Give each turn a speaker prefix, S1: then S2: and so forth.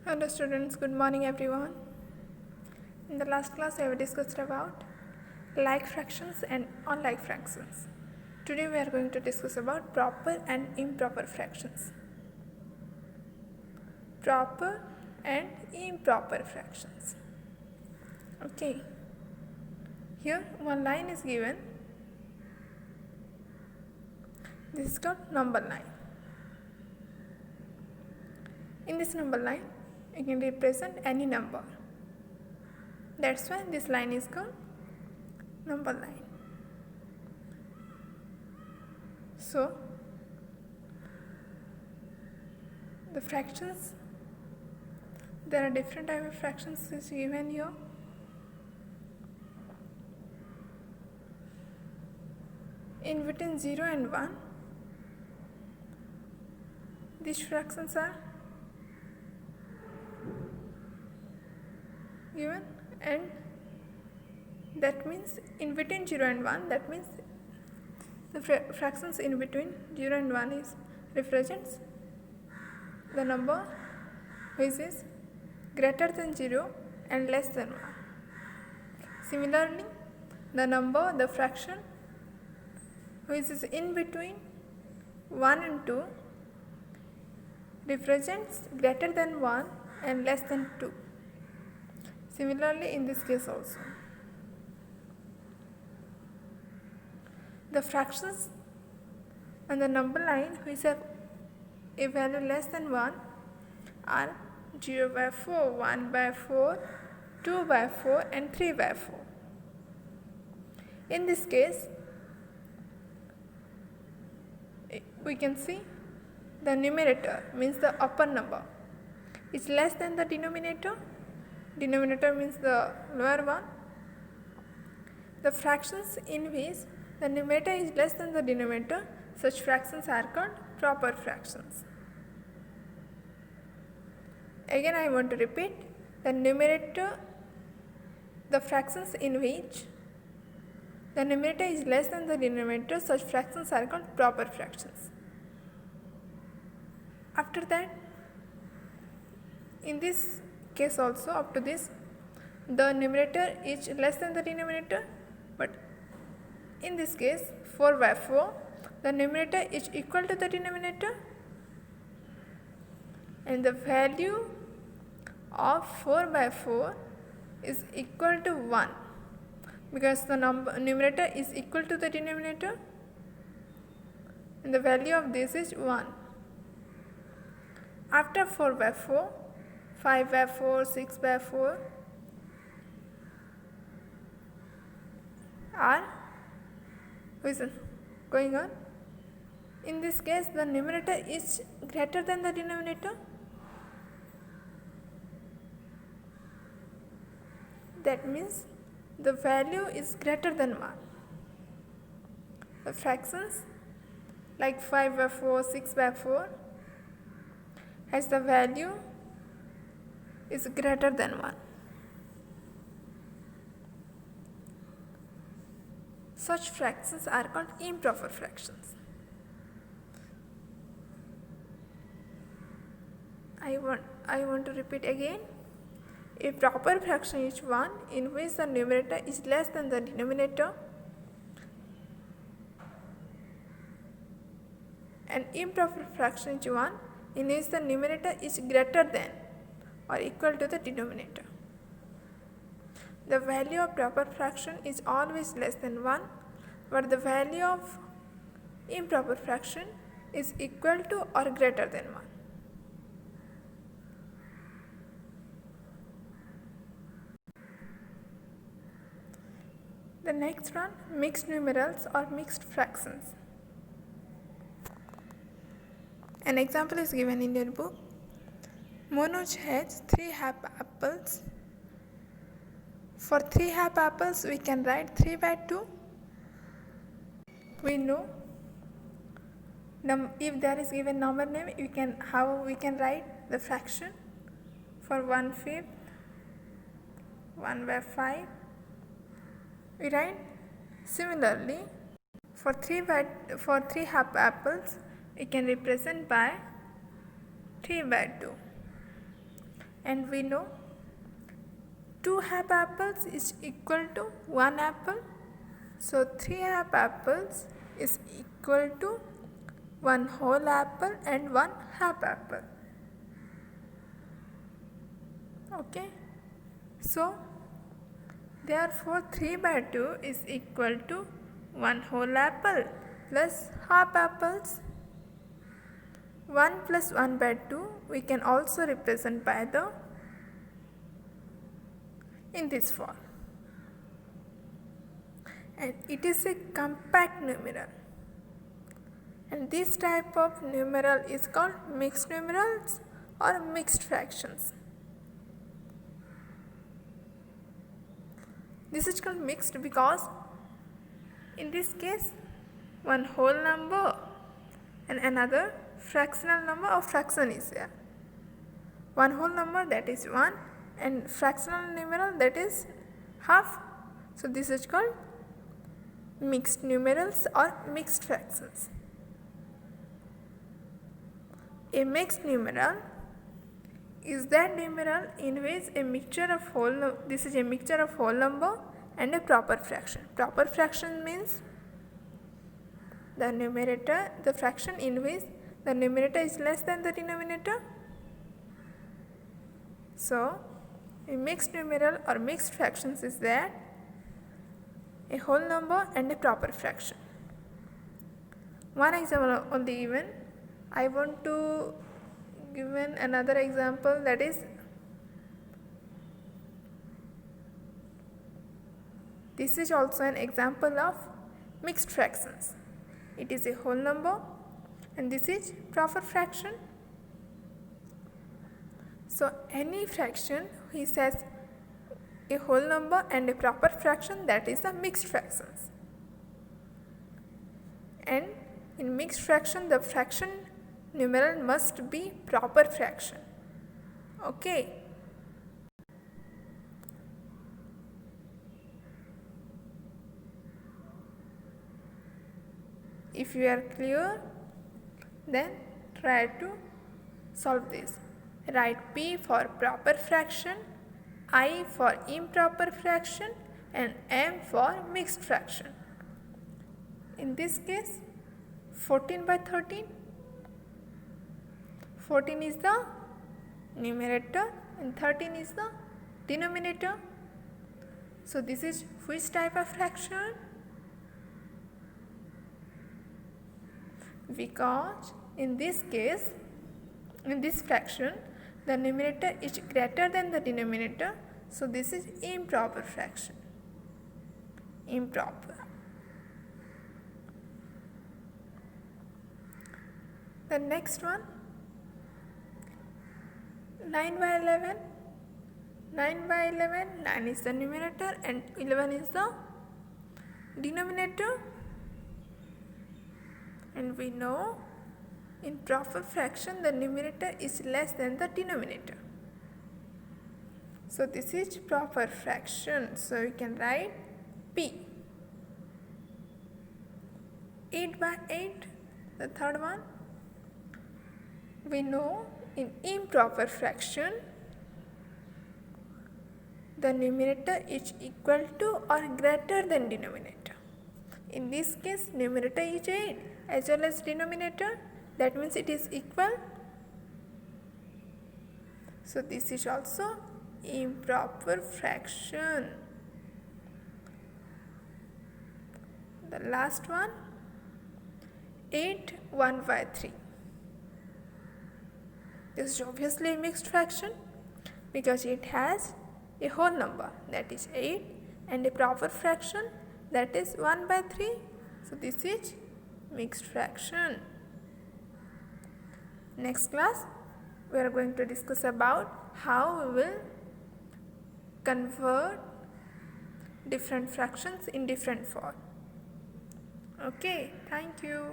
S1: Hello students, good morning everyone. In the last class I have discussed about like fractions and unlike fractions. Today we are going to discuss about proper and improper fractions. Proper and improper fractions. Okay. Here one line is given. This is called number line. In this number line you can represent any number. That's why this line is called number line. So the fractions, there are different type of fractions is given here. In between 0 and 1, these fractions are given, and that means in between 0 and 1, that means the fractions in between 0 and 1 is represents the number which is greater than 0 and less than 1. Similarly, the fraction which is in between 1 and 2 represents greater than 1 and less than 2. Similarly, in this case also, the fractions on the number line which have a value less than 1 are 0 by 4, 1 by 4, 2 by 4 and 3 by 4. In this case, we can see the numerator means the upper number is less than the denominator. Denominator means the lower one. The fractions in which the numerator is less than the denominator, such fractions are called proper fractions. Again I want to repeat, the fractions in which the numerator is less than the denominator, such fractions are called proper fractions. After that, in this case also, up to this, the numerator is less than the denominator, but in this case 4 by 4, the numerator is equal to the denominator, and the value of 4 by 4 is equal to 1 because the numerator is equal to the denominator and the value of this is 1. After 4 by 4, 5 by 4, 6 by 4 are going on. In this case, the numerator is greater than the denominator. That means the value is greater than 1. The fractions like 5 by 4, 6 by 4 has the value is greater than 1. Such fractions are called improper fractions. I want to repeat again. A proper fraction is one in which the numerator is less than the denominator. An improper fraction is one in which the numerator is greater than or equal to the denominator. The value of proper fraction is always less than 1, but the value of improper fraction is equal to or greater than 1. The next one, mixed numerals or mixed fractions. An example is given in your book. Manoj has 3 half apples. For 3 half apples, we can write 3 by 2. We know if there is given number name, how we can write the fraction. For 1/5, 1 by 5, we write. Similarly, for 3 half apples, we can represent by 3 by 2. and we know 2 half apples is equal to 1 apple. So 3 half apples is equal to 1 whole apple and 1 half apple. Okay, so therefore 3 by 2 is equal to 1 whole apple plus half apples. 1 plus 1 by 2 we can also represent by the in this form, and it is a compact numeral, and this type of numeral is called mixed numerals or mixed fractions. This is called mixed because in this case one whole number and another fractional number or fraction is there. One whole number, that is 1, and fractional numeral, that is half. So this is called mixed numerals or mixed fractions. A mixed numeral is that numeral in which a mixture of this is a mixture of whole number and a proper fraction. Proper fraction means the numerator, the fraction in which the numerator is less than the denominator. So a mixed numeral or mixed fractions is that a whole number and a proper fraction. One example only given. I want to give another example, that is this is also an example of mixed fractions. It is a whole number and this is proper fraction. So any fraction which has a whole number and a proper fraction, that is a mixed fractions. And in mixed fraction the fraction numeral must be proper fraction. Okay. If you are clear, then try to solve this. Write P for proper fraction, I for improper fraction, and M for mixed fraction. In this case, 14 by 13. 14 is the numerator and 13 is the denominator. So this is which type of fraction? Because in this case, in this fraction, the numerator is greater than the denominator, so this is improper fraction. Improper. The next one, 9 by 11. 9 by 11, 9 is the numerator and 11 is the denominator. And we know in proper fraction the numerator is less than the denominator. So this is proper fraction. So you can write P. 8 by 8, the third one. We know in improper fraction the numerator is equal to or greater than denominator. In this case, numerator is 8 as well as denominator, that means it is equal. So this is also improper fraction. The last one, 8 1 by 3. This is obviously a mixed fraction because it has a whole number, that is 8, and a proper fraction, that is 1 by 3. So this is mixed fraction. Next class we are going to discuss about how we will convert different fractions in different form. Okay, thank you.